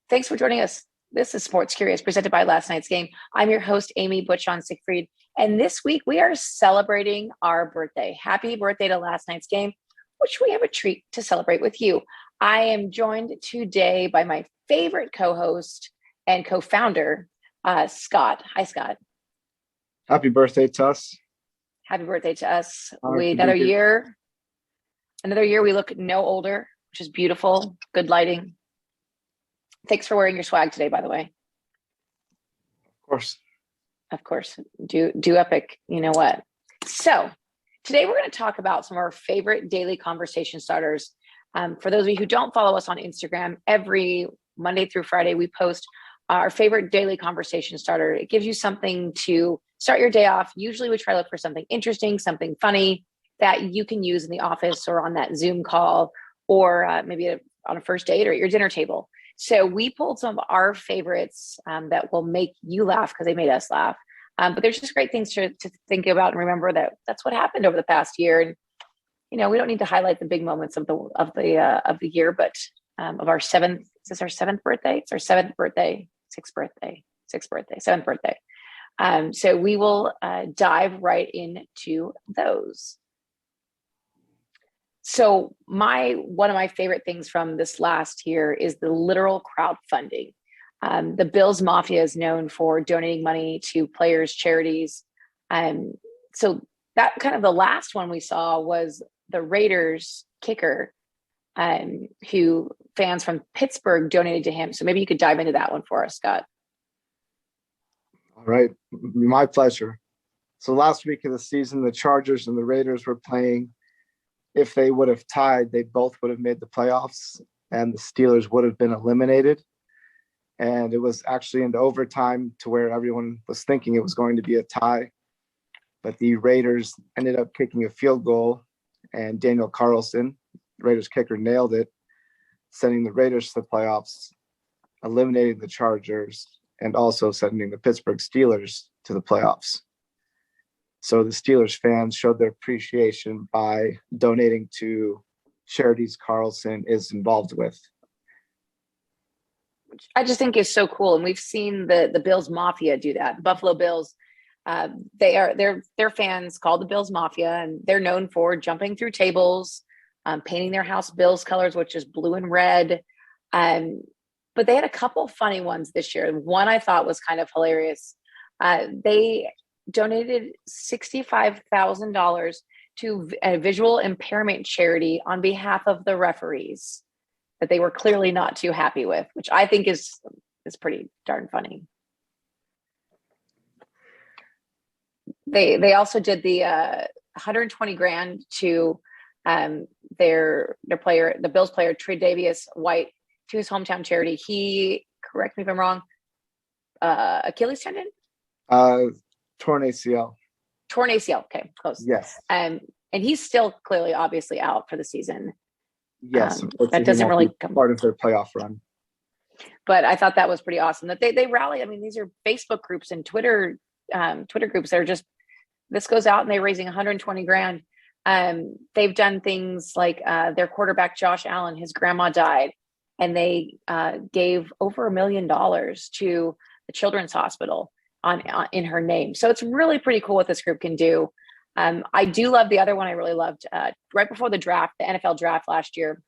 Thanks for joining us. This is Sports Curious, presented by Last Night's Game. I'm your host, Amy Butchon-Siegfried, and this week we are celebrating our birthday. Happy birthday to Last Night's Game, which we have a treat to celebrate with you. I am joined today by my favorite co-host and co-founder, Scott. Hi, Scott. Happy birthday to us. Happy birthday to us. Another year we look no older, which is beautiful. Good lighting. Thanks for wearing your swag today, by the way. Of course. Do epic. You know what? So today we're going to talk about some of our favorite daily conversation starters. For those of you who don't follow us on Instagram, every Monday through Friday, we post our favorite daily conversation starter. It gives you something to start your day off. Usually we try to look for something interesting, something funny that you can use in the office or on that Zoom call or maybe on a first date or at your dinner table. So we pulled some of our favorites that will make you laugh because they made us laugh. But there's just great things to think about and remember that that's what happened over the past year. And we don't need to highlight the big moments of the year, but of our seventh. Is this our seventh birthday? It's our seventh birthday, sixth birthday, seventh birthday. So we will dive right into those. So one of my favorite things from this last year is the literal crowdfunding. The Bills Mafia is known for donating money to players' charities. So that kind of the last one we saw was the Raiders kicker, who fans from Pittsburgh donated to him. So maybe you could dive into that one for us, Scott. All right. My pleasure. So last week of the season, the Chargers and the Raiders were playing. If they would have tied, they both would have made the playoffs and the Steelers would have been eliminated. And it was actually into overtime to where everyone was thinking it was going to be a tie. But the Raiders ended up kicking a field goal and Daniel Carlson, Raiders kicker, nailed it, sending the Raiders to the playoffs, eliminating the Chargers, and also sending the Pittsburgh Steelers to the playoffs. So the Steelers fans showed their appreciation by donating to charities Carlson is involved with. Which I just think is so cool. And we've seen the Bills Mafia do that. The Buffalo Bills, their fans called the Bills Mafia, and they're known for jumping through tables, painting their house Bills colors, which is blue and red. But they had a couple funny ones this year. One I thought was kind of hilarious. They donated $65,000 to a visual impairment charity on behalf of the referees that they were clearly not too happy with, which I think is pretty darn funny. They also did the $120,000 to their player, the Bills player Tre'Davious White, to his hometown charity. He, correct me if I'm wrong, Achilles tendon? Torn ACL. Torn ACL. Okay, close. Yes. And he's still clearly, obviously, out for the season. Yes, that doesn't really come part of their playoff run. But I thought that was pretty awesome that they rally. I mean, these are Facebook groups and Twitter groups that are just, this goes out and they're raising $120,000. They've done things like their quarterback Josh Allen, his grandma died, and they gave over $1 million to the Children's Hospital in her name. So it's really pretty cool what this group can do. I do love the other one. I really loved right before the draft, the NFL draft last year.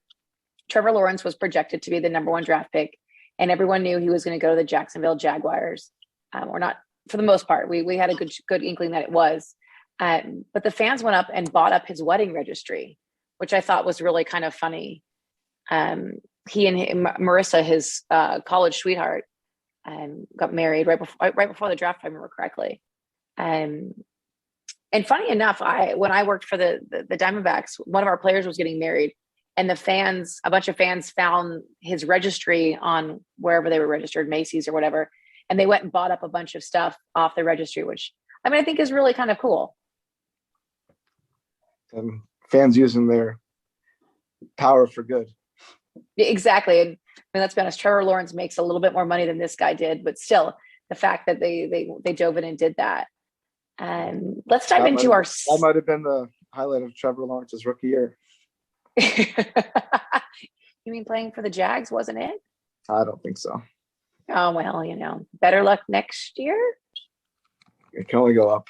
Trevor Lawrence was projected to be the number one draft pick, and everyone knew he was going to go to the Jacksonville Jaguars, or not for the most part. We had a good inkling that it was, but the fans went up and bought up his wedding registry, which I thought was really kind of funny. He and Marissa, his college sweetheart, got married right before the draft, if I remember correctly. And funny enough, when I worked for the Diamondbacks, one of our players was getting married, and a bunch of fans found his registry on wherever they were registered, Macy's or whatever, and they went and bought up a bunch of stuff off the registry, which I think is really kind of cool. And fans using their power for good. Exactly. And let's be honest, Trevor Lawrence makes a little bit more money than this guy did, but still, the fact that they dove in and did that. And let's dive into our. That might have been the highlight of Trevor Lawrence's rookie year. You mean playing for the Jags, wasn't it? I don't think so. Oh, well, better luck next year. It can only go up.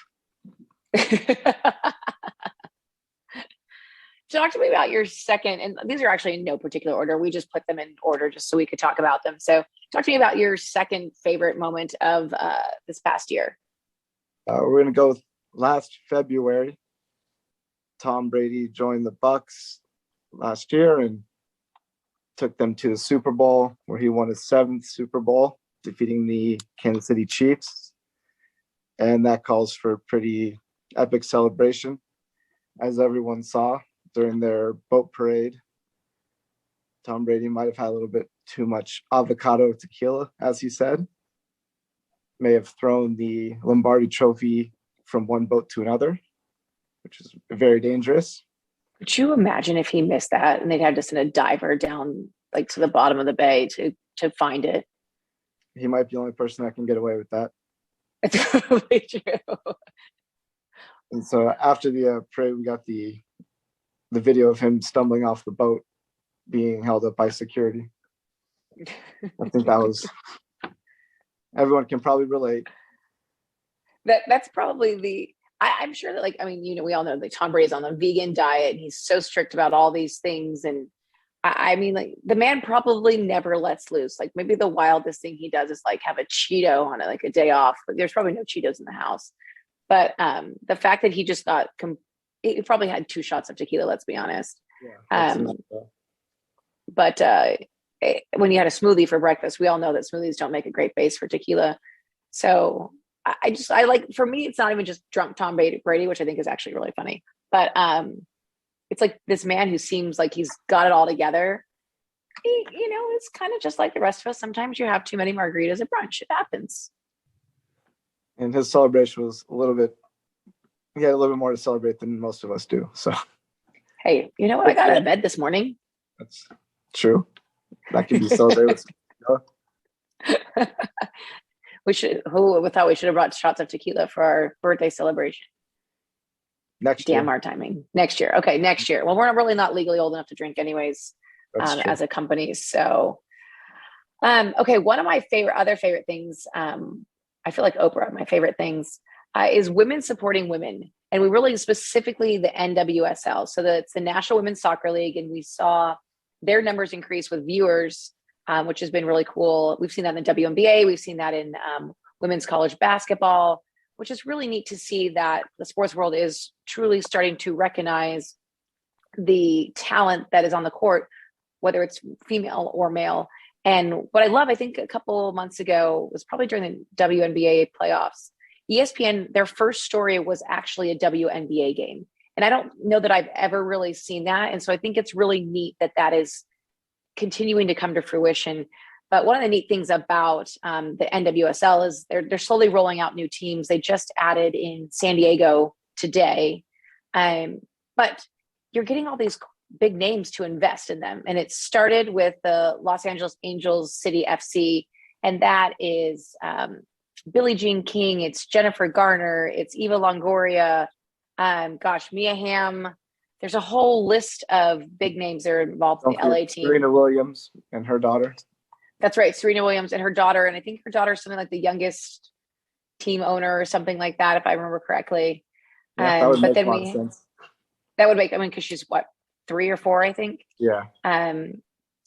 Talk to me about your second, and these are actually in no particular order. We just put them in order just so we could talk about them. So talk to me about your second favorite moment of this past year. We're going to go with last February. Tom Brady joined the Bucks last year and took them to the Super Bowl, where he won his 7th Super Bowl, defeating the Kansas City Chiefs. And that calls for a pretty epic celebration, as everyone saw during their boat parade. Tom Brady might have had a little bit too much avocado tequila, as he said. May have thrown the Lombardi trophy from one boat to another, which is very dangerous. Could you imagine if he missed that and they'd have to send a diver down like to the bottom of the bay to find it? He might be the only person that can get away with that. It's totally true. And so after the parade, we got the video of him stumbling off the boat, being held up by security. I think that was, everyone can probably relate. That's probably I'm sure that we all know that Tom Brady's on the vegan diet and he's so strict about all these things. And I mean, like, the man probably never lets loose. Like, maybe the wildest thing he does is like have a Cheeto on it, like a day off. There's probably no Cheetos in the house. But the fact that he just got, he probably had 2 shots of tequila, let's be honest. Yeah, but when you had a smoothie for breakfast, we all know that smoothies don't make a great base for tequila. So I like, for me, it's not even just drunk Tom Brady, which I think is actually really funny. But it's like this man who seems like he's got it all together. It's kind of just like the rest of us. Sometimes you have too many margaritas at brunch. It happens. And his celebration was he had a little bit more to celebrate than most of us do. So, hey, you know what? I got out of bed this morning. That's true. That could be celebrated. Who thought we should have brought shots of tequila for our birthday celebration? Next year. Damn our timing. Next year. Okay, next year. Well, we're really not legally old enough to drink anyways, as a company. So, okay, one of my other favorite things, I feel like Oprah, my favorite things, is women supporting women. And we really specifically the NWSL. So it's the National Women's Soccer League. And we saw their numbers increase with viewers, which has been really cool. We've seen that in the WNBA. We've seen that in women's college basketball, which is really neat to see that the sports world is truly starting to recognize the talent that is on the court, whether it's female or male. And what I love, I think a couple months ago, was probably during the WNBA playoffs, ESPN, their first story was actually a WNBA game. And I don't know that I've ever really seen that. And so I think it's really neat that is continuing to come to fruition. But one of the neat things about the NWSL is they're slowly rolling out new teams. They just added in San Diego today. But you're getting all these big names to invest in them. And it started with the Los Angeles Angels City FC. And that is Billie Jean King. It's Jennifer Garner. It's Eva Longoria. Mia Hamm. There's a whole list of big names that are involved in the LA team. Serena Williams and her daughter. That's right. Serena Williams and her daughter. And I think her daughter is something like the youngest team owner or something like that, if I remember correctly. Yeah, that would make a lot of sense. That would make, because she's 3 or 4, I think. Yeah.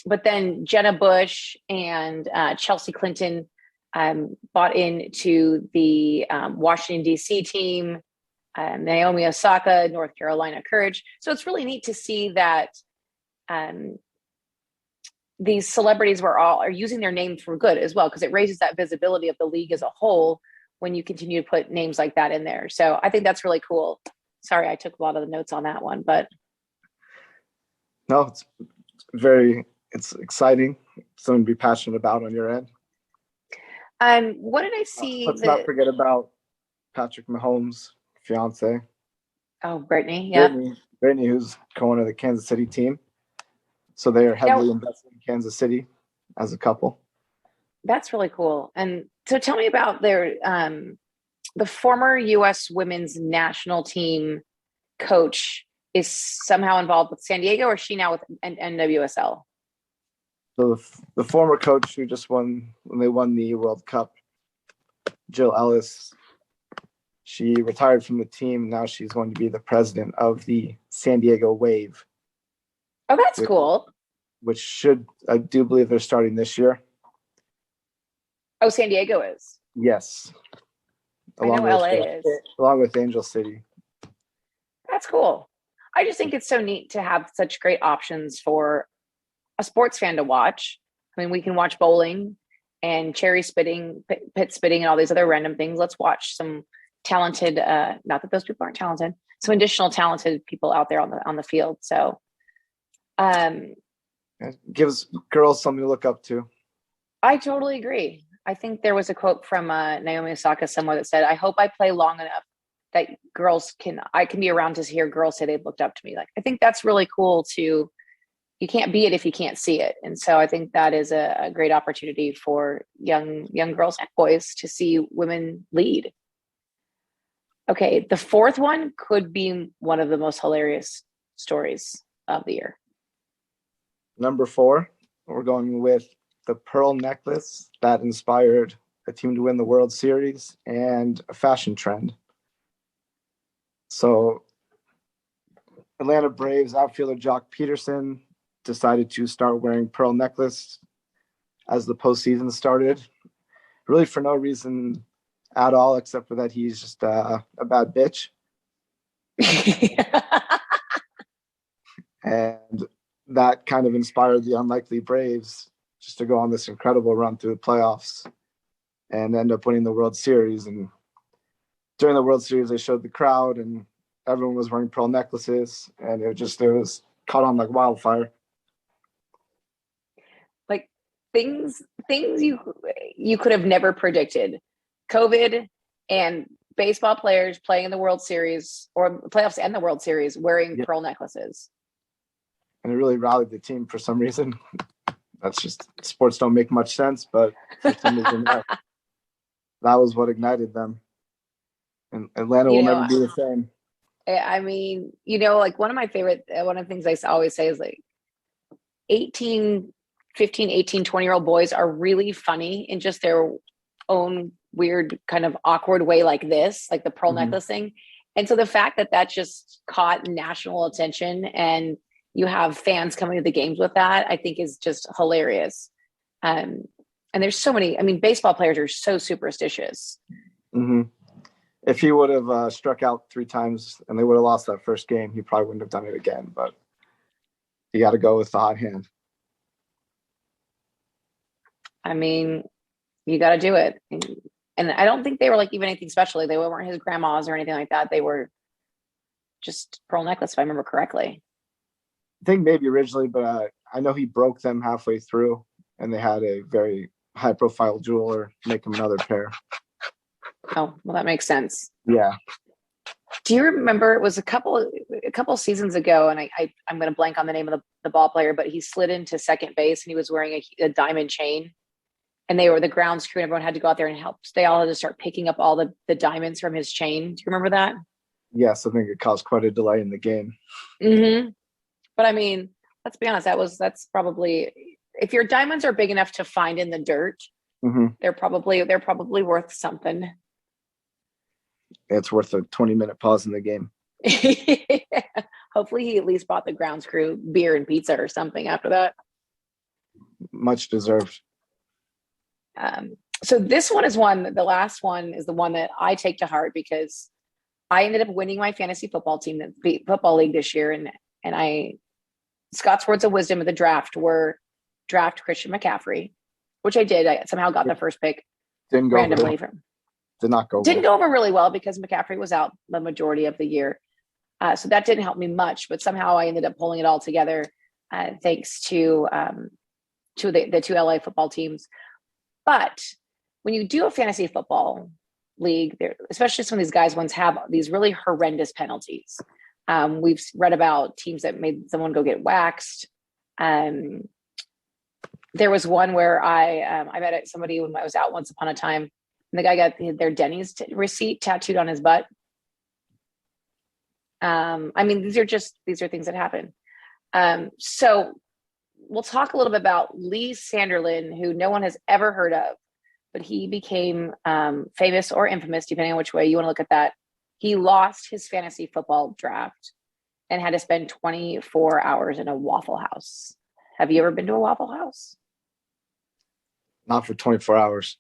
But then Jenna Bush and Chelsea Clinton bought into the Washington, D.C. team. Naomi Osaka, North Carolina Courage. So it's really neat to see that these celebrities are using their name for good as well, because it raises that visibility of the league as a whole when you continue to put names like that in there. So I think that's really cool. Sorry, I took a lot of the notes on that one, but no, it's exciting. Something to be passionate about on your end. What did I see? Let's not forget about Patrick Mahomes' fiance. Oh, Brittany. Yeah. Brittany, who's co-owner of the Kansas City team. So they are heavily invested in Kansas City as a couple. That's really cool. And so tell me about their the former U.S. women's national team coach is somehow involved with San Diego, or is she now with NWSL? So the former coach who just won when they won the World Cup, Jill Ellis, she retired from the team. Now she's going to be the president of the San Diego Wave, Oh, that's which, cool. which should, I do believe they're starting this year. Oh, San Diego is. Yes. I know LA is. Along with Angel City. That's cool. I just think it's so neat to have such great options for a sports fan to watch. I mean, we can watch bowling and cherry spitting, pit spitting, and all these other random things. Let's watch some talented, not that those people aren't talented, some additional talented people out there on the field. So It gives girls something to look up to. I totally agree. I think there was a quote from Naomi Osaka somewhere that said, "I hope I play long enough that I can be around to hear girls say they've looked up to me." Like, I think that's really cool too. You can't be it if you can't see it. And so I think that is a great opportunity for young girls and boys to see women lead. Okay, the fourth one could be one of the most hilarious stories of the year. Number 4, we're going with the pearl necklace that inspired a team to win the World Series and a fashion trend. So Atlanta Braves outfielder Jock Peterson decided to start wearing pearl necklace as the postseason started, really for no reason at all, except for that he's just a bad bitch. And that kind of inspired the unlikely Braves just to go on this incredible run through the playoffs and end up winning the World Series. And during the World Series, they showed the crowd and everyone was wearing pearl necklaces, and it was caught on like wildfire. Like, things you could have never predicted. COVID and baseball players playing in the World Series or playoffs and the World Series wearing pearl necklaces. And it really rallied the team for some reason. That's just, sports don't make much sense, but for some reason that was what ignited them. And Atlanta will never be the same. I mean, like one of the things I always say is like 15, 18, 20-year-old boys are really funny in just their own weird kind of awkward way, like this, like the pearl necklace thing. And so the fact that just caught national attention and you have fans coming to the games with that, I think is just hilarious. And there's so many, I mean, baseball players are so superstitious. Mm-hmm. If he would have struck out 3 times and they would have lost that first game, he probably wouldn't have done it again, but you got to go with the hot hand. I mean, you got to do it. And I don't think they were like even anything special. They weren't his grandmas or anything like that. They were just pearl necklace, if I remember correctly. I think maybe originally, but I know he broke them halfway through and they had a very high profile jeweler make him another pair. Oh, well, that makes sense. Yeah. Do you remember, it was a couple seasons ago, and I'm going to blank on the name of the ball player, but he slid into second base and he was wearing a diamond chain, and they were the grounds crew and everyone had to go out there and help. They all had to start picking up all the diamonds from his chain. Do you remember that? Yes, I think it caused quite a delay in the game. Mm-hmm. But I mean, let's be honest, that's probably, if your diamonds are big enough to find in the dirt, they're probably worth something. It's worth a 20-minute pause in the game. Hopefully he at least bought the grounds crew beer and pizza or something after that. Much deserved. So this one is the last one is the one that I take to heart because I ended up winning my fantasy football team, the football league this year. And Scott's words of wisdom at the draft were draft Christian McCaffrey, which I did. I somehow got the first pick randomly from. Didn't go over really well because McCaffrey was out the majority of the year. So that didn't help me much, but somehow I ended up pulling it all together thanks to the 2 LA football teams. But when you do a fantasy football league, especially some of these guys ones have these really horrendous penalties. We've read about teams that made someone go get waxed. There was one where I met somebody when I was out once upon a time, and the guy got their Denny's receipt tattooed on his butt. I mean, these are things that happen. So we'll talk a little bit about Lee Sanderlin, who no one has ever heard of, but he became famous or infamous, depending on which way you want to look at that. He lost his fantasy football draft and had to spend 24 hours in a Waffle House. Have you ever been to a Waffle House? Not for 24 hours.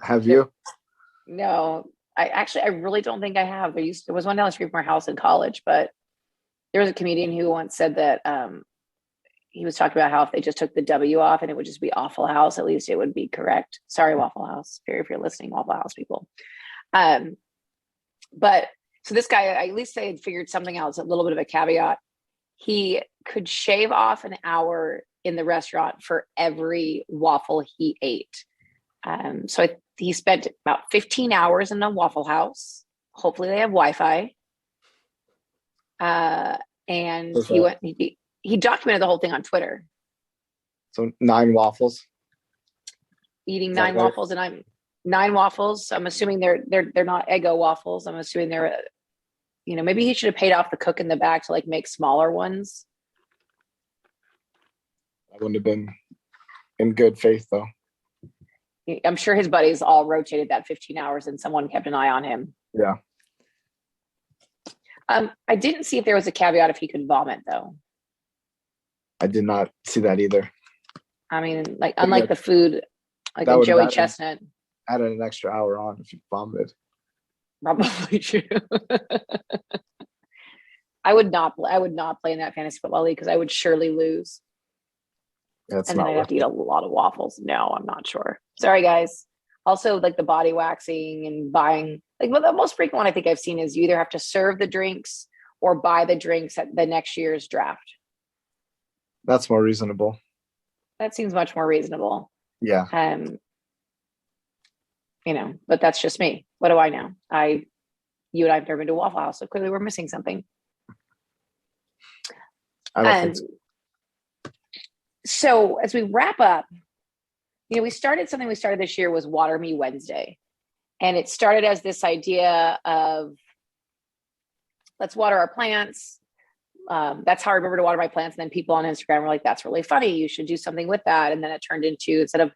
Have you? No, I really don't think I have. There was one down the street from our house in college, but there was a comedian who once said that he was talking about how if they just took the W off and it would just be Awful House, at least it would be correct. Sorry, Waffle House, if you're listening, Waffle House people. But so this guy, at least they had figured something else, a little bit of a caveat. He could shave off an hour in the restaurant for every waffle he ate. So he spent about 15 hours in a Waffle House. Hopefully they have Wi-Fi. And he documented the whole thing on Twitter. So 9 waffles. Eating 9 waffles, and I'm 9 waffles. I'm assuming they're not Eggo waffles. I'm assuming they're, maybe he should have paid off the cook in the back to like make smaller ones. I wouldn't have been in good faith though. I'm sure his buddies all rotated that 15 hours and someone kept an eye on him. Yeah. I didn't see if there was a caveat if he could vomit though. I did not see that either. I mean, like unlike the food, like a Joey Chestnut. Added an extra hour on if you vomited. Probably true. I would not play in that fantasy football league because I would surely lose. That's and then I'd have to eat a lot of waffles. No, I'm not sure. Sorry, guys. Also, like the body waxing and buying, like the most frequent one I think I've seen is you either have to serve the drinks or buy the drinks at the next year's draft. That's more reasonable. That seems much more reasonable. Yeah. But that's just me. What do I know? You and I have never been to Waffle House, so clearly we're missing something. I don't think so. So as we wrap up, we started this year was Water Me Wednesday. And it started as this idea of let's water our plants. That's how I remember to water my plants. And then people on Instagram were like, that's really funny. You should do something with that. And then it turned into, instead of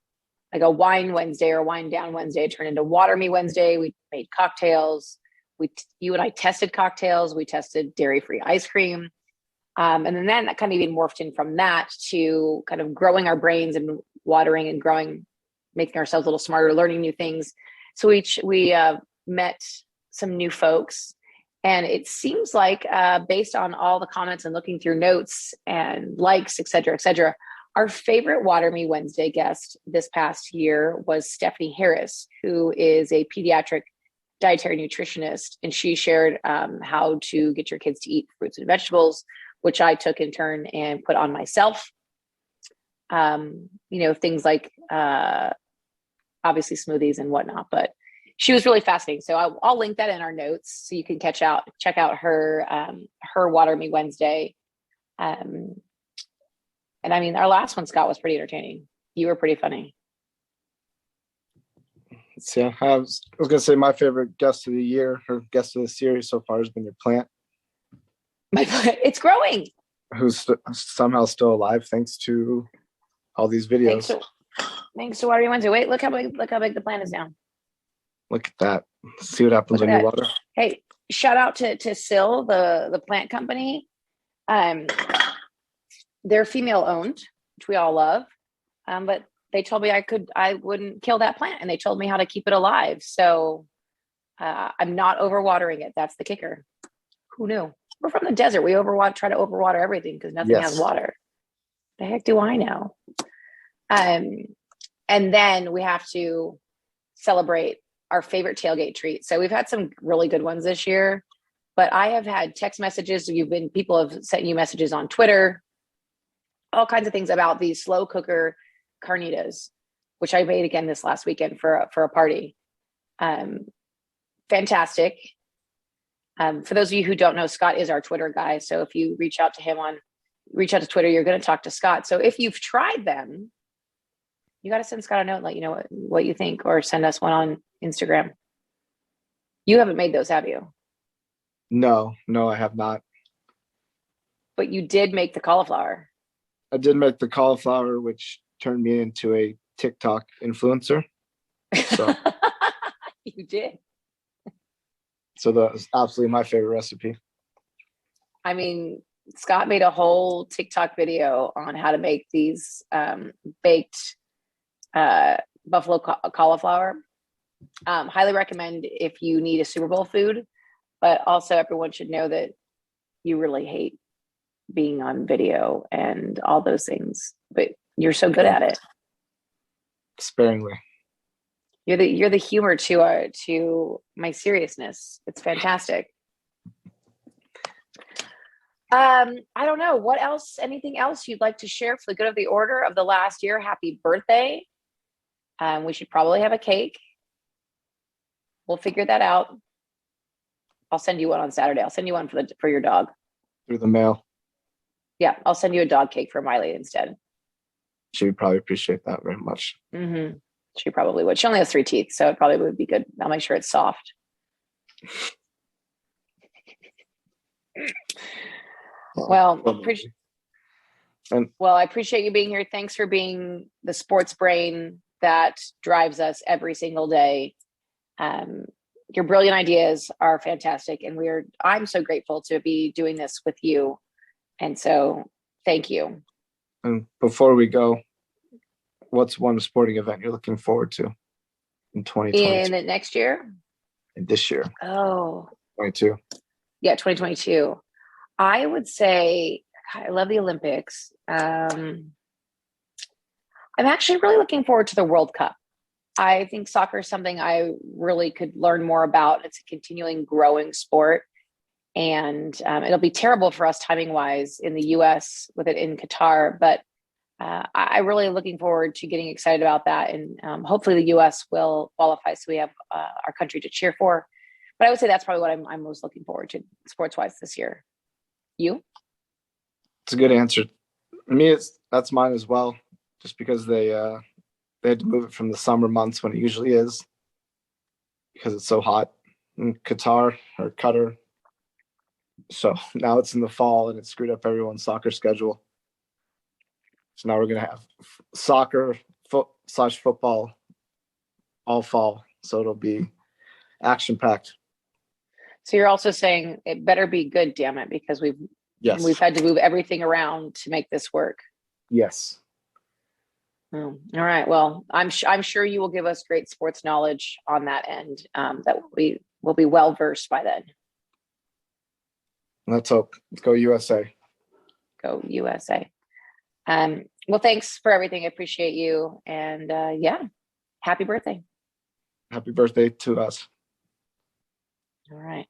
like a wine Wednesday or wine down Wednesday, it turned into Water Me Wednesday. We made cocktails. You and I tested cocktails. We tested dairy-free ice cream. And then that kind of even morphed in from that to kind of growing our brains and watering and growing, making ourselves a little smarter, learning new things. So we met some new folks, and it seems like based on all the comments and looking through notes and likes, et cetera, our favorite Water Me Wednesday guest this past year was Stephanie Harris, who is a pediatric dietary nutritionist. And she shared how to get your kids to eat fruits and vegetables, which I took in turn and put on myself. Things like obviously smoothies and whatnot, but she was really fascinating. So I'll link that in our notes so you can check out her Water Me Wednesday. And I mean, our last one, Scott, was pretty entertaining. You were pretty funny. Yeah, I was gonna say my favorite guest of the year or guest of the series so far has been your plant. My plant, it's growing. Who's somehow still alive thanks to all these videos. Thanks to Water Me Wednesday. Wait, look how big the plant is now. Look at that. See what happens when you water. Hey, shout out to Sil, the plant company. They're female owned, which we all love. But they told me I wouldn't kill that plant, and they told me how to keep it alive. So I'm not overwatering it. That's the kicker. Who knew? We're from the desert. We try to overwater everything because nothing has water. The heck do I know? And then we have to celebrate our favorite tailgate treat. So we've had some really good ones this year, but I have had text messages. People have sent you messages on Twitter, all kinds of things about these slow cooker carnitas, which I made again this last weekend for a party. Fantastic. For those of you who don't know, Scott is our Twitter guy. So if you reach out to Twitter, you're going to talk to Scott. So if you've tried them, you got to send Scott a note and let you know what you think, or send us one on Instagram. You haven't made those, have you? No, I have not. But you did make the cauliflower. I did make the cauliflower, which turned me into a TikTok influencer. So, You did. so that's absolutely my favorite recipe. I mean, Scott made a whole TikTok video on how to make these baked buffalo cauliflower. Highly recommend if you need a Super Bowl food, but also everyone should know that you really hate being on video and all those things, but you're so good at it. Sparingly. You're the humor to my seriousness. It's fantastic. I don't know what else. Anything else you'd like to share for the good of the order of the last year? Happy birthday. We should probably have a cake. We'll figure that out. I'll send you one on Saturday. I'll send you one for your dog. Through the mail. Yeah, I'll send you a dog cake for Miley instead. She would probably appreciate that very much. Mm-hmm. She probably would. She only has 3 teeth, so it probably would be good. I'll make sure it's soft. Well, I appreciate you being here. Thanks for being the sports brain that drives us every single day. Your brilliant ideas are fantastic, and I'm so grateful to be doing this with you. And so thank you. And before we go, what's one sporting event you're looking forward to in 2022? In next year? In this year. Oh. 22. Yeah, 2022. I would say, I love the Olympics. I'm actually really looking forward to the World Cup. I think soccer is something I really could learn more about. It's a continuing growing sport. And it'll be terrible for us timing wise in the US with it in Qatar, but I really looking forward to getting excited about that. And hopefully the US will qualify so we have our country to cheer for. But I would say that's probably what I'm most looking forward to sports wise this year. You? It's a good answer. For me, that's mine as well, just because they had to move it from the summer months when it usually is because it's so hot in Qatar or Qatar. So now it's in the fall and it screwed up everyone's soccer schedule. So now we're going to have soccer / football all fall. So it'll be action packed. So you're also saying it better be good, damn it, because we've had to move everything around to make this work. Yes. All right. Well, I'm sure you will give us great sports knowledge on that end. That we will be well versed by then. Let's hope. Let's go USA. Go USA. Well, thanks for everything. I appreciate you. And happy birthday. Happy birthday to us. All right.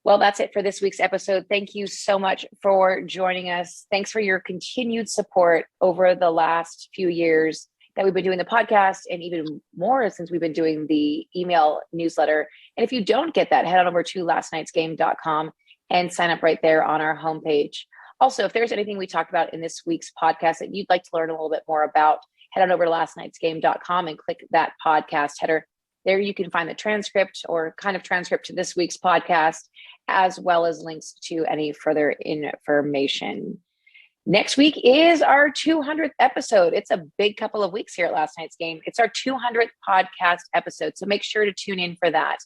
Well, that's it for this week's episode. Thank you so much for joining us. Thanks for your continued support over the last few years that we've been doing the podcast, and even more since we've been doing the email newsletter. And if you don't get that, head on over to lastnightsgame.com and sign up right there on our homepage. Also, if there's anything we talked about in this week's podcast that you'd like to learn a little bit more about, head on over to lastnightsgame.com and click that podcast header. There you can find the transcript or kind of transcript to this week's podcast, as well as links to any further information. Next week is our 200th episode. It's a big couple of weeks here at Last Night's Game. It's our 200th podcast episode, so make sure to tune in for that.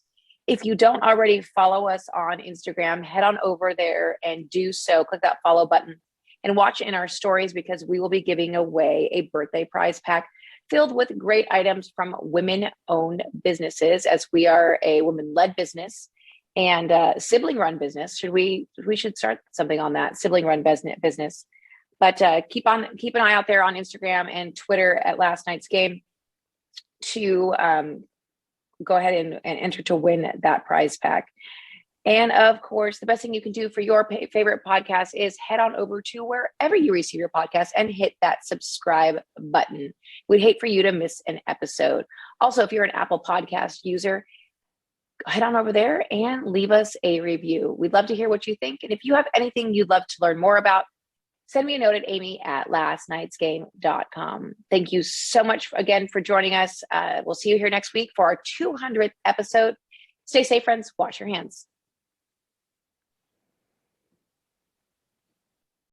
If you don't already follow us on Instagram, head on over there and do so. Click that follow button and watch in our stories, because we will be giving away a birthday prize pack filled with great items from women-owned businesses, as we are a women-led business and sibling-run business. We should start something on that, sibling-run business. But keep an eye out there on Instagram and Twitter at Last Night's Game to go ahead and enter to win that prize pack. And of course, the best thing you can do for your favorite podcast is head on over to wherever you receive your podcast and hit that subscribe button. We'd hate for you to miss an episode. Also, if you're an Apple Podcast user, head on over there and leave us a review. We'd love to hear what you think. And if you have anything you'd love to learn more about, send me a note at amy@lastnightsgame.com. Thank you so much again for joining us. We'll see you here next week for our 200th episode. Stay safe, friends. Wash your hands.